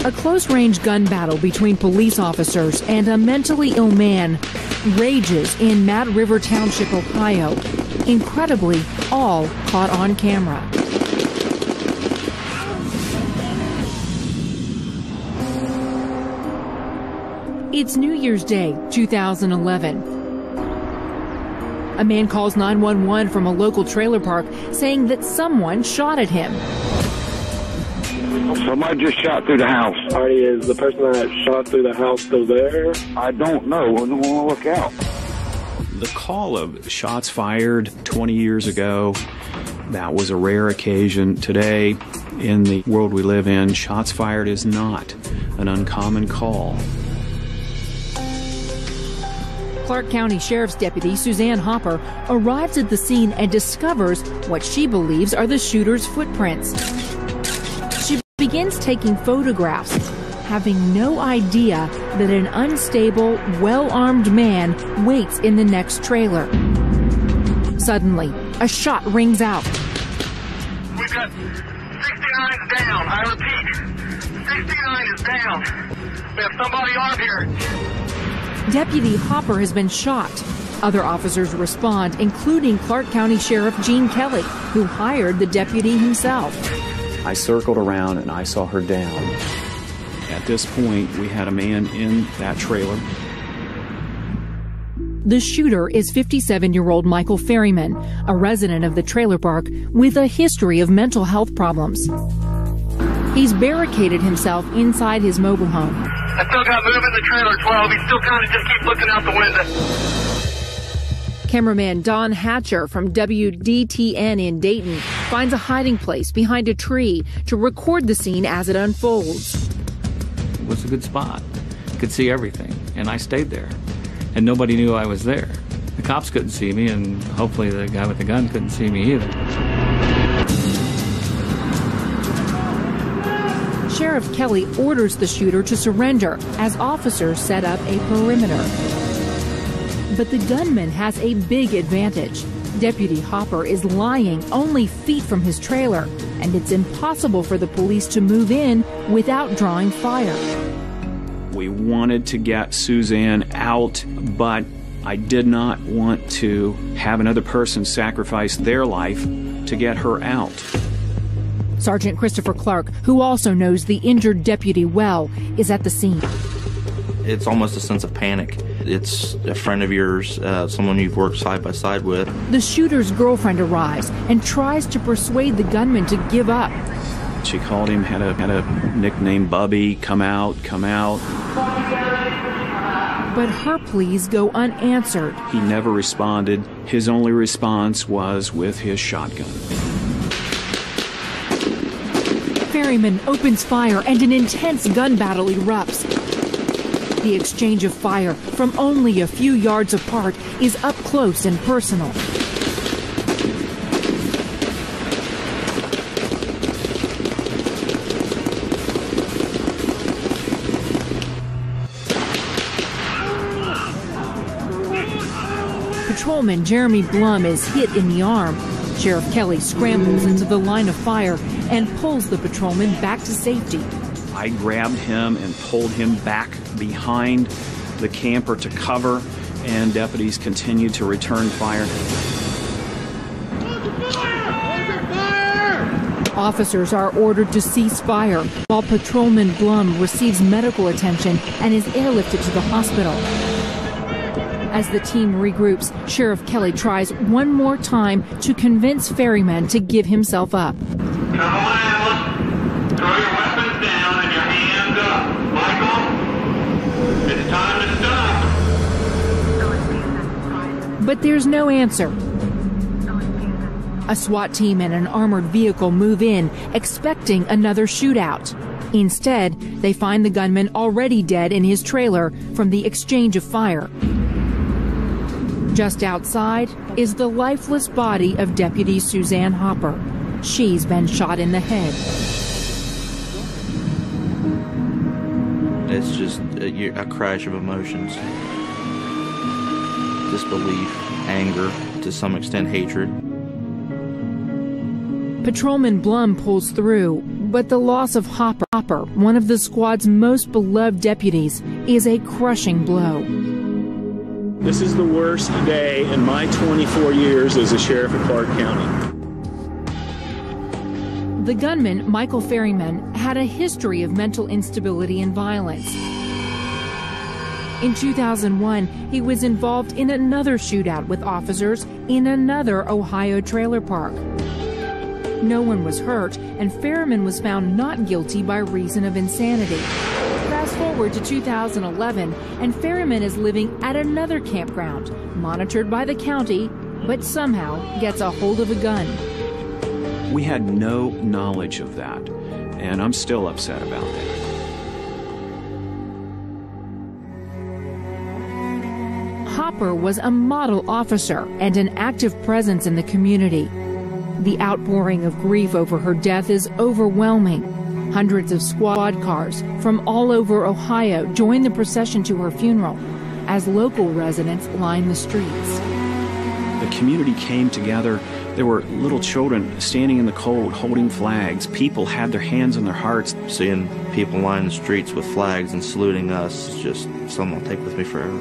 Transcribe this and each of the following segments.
A close-range gun battle between police officers and a mentally ill man rages in Mad River Township, Ohio. Incredibly, all caught on camera. It's New Year's Day, 2011. A man calls 911 from a local trailer park saying that someone shot at him. Somebody just shot through the house. Artie, is the person that shot through the house still there? I don't know. I don't want to look out. The call of shots fired 20 years ago, that was a rare occasion. Today, in the world we live in, shots fired is not an uncommon call. Clark County Sheriff's Deputy Suzanne Hopper arrives at the scene and discovers what she believes are the shooter's footprints. She begins taking photographs, having no idea that an unstable, well-armed man waits in the next trailer. Suddenly, a shot rings out. We've got 69 down. I repeat, 69 is down. We have somebody armed here. Deputy Hopper has been shot. Other officers respond, including Clark County Sheriff Gene Kelly, who hired the deputy himself. I circled around and I saw her down. At this point, we had a man in that trailer. The shooter is 57-year-old Michael Ferryman, a resident of the trailer park with a history of mental health problems. He's barricaded himself inside his mobile home. I still got moving the trailer 12. He still kind of just keeps looking out the window. Cameraman Don Hatcher from WDTN in Dayton finds a hiding place behind a tree to record the scene as it unfolds. It was a good spot. Could see everything, and I stayed there. And nobody knew I was there. The cops couldn't see me, and hopefully the guy with the gun couldn't see me either. Sheriff Kelly orders the shooter to surrender as officers set up a perimeter. But the gunman has a big advantage. Deputy Hopper is lying only feet from his trailer, and it's impossible for the police to move in without drawing fire. We wanted to get Suzanne out, but I did not want to have another person sacrifice their life to get her out. Sergeant Christopher Clark, who also knows the injured deputy well, is at the scene. It's almost a sense of panic. It's a friend of yours, someone you've worked side by side with. The shooter's girlfriend arrives and tries to persuade the gunman to give up. She called him, had a nickname, Bubby, come out, come out. But her pleas go unanswered. He never responded. His only response was with his shotgun. Ferryman opens fire and an intense gun battle erupts. The exchange of fire from only a few yards apart is up close and personal. Patrolman Jeremy Blum is hit in the arm. Sheriff Kelly scrambles into the line of fire and pulls the patrolman back to safety. I grabbed him and pulled him back behind the camper to cover, and deputies continued to return fire. Officers are ordered to cease fire, while Patrolman Blum receives medical attention and is airlifted to the hospital. As the team regroups, Sheriff Kelly tries one more time to convince Ferryman to give himself up. Come on out. Throw your weapons down and your hands up. Michael, it's time to stop. But there's no answer. A SWAT team and an armored vehicle move in, expecting another shootout. Instead, they find the gunman already dead in his trailer from the exchange of fire. Just outside is the lifeless body of Deputy Suzanne Hopper. She's been shot in the head. It's just a crash of emotions. Disbelief, anger, to some extent hatred. Patrolman Blum pulls through, But the loss of Hopper, one of the squad's most beloved deputies, is a crushing blow. This is the worst day in my 24 years as a sheriff of Clark County. The gunman, Michael Ferryman, had a history of mental instability and violence. In 2001, he was involved in another shootout with officers in another Ohio trailer park. No one was hurt, and Ferryman was found not guilty by reason of insanity. Fast forward to 2011, and Ferryman is living at another campground, monitored by the county, but somehow gets a hold of a gun. We had no knowledge of that, and I'm still upset about that. Hopper was a model officer and an active presence in the community. The outpouring of grief over her death is overwhelming. Hundreds of squad cars from all over Ohio join the procession to her funeral as local residents line the streets. The community came together. There were little children standing in the cold, holding flags. People had their hands on their hearts. Seeing people line the streets with flags and saluting us is just something I'll take with me forever.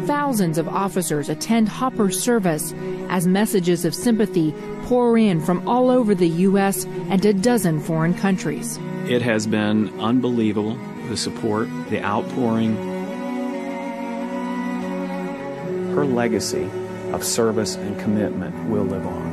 Thousands of officers attend Hopper's service as messages of sympathy pour in from all over the U.S. and a dozen foreign countries. It has been unbelievable, the support, the outpouring. Her legacy of service and commitment will live on.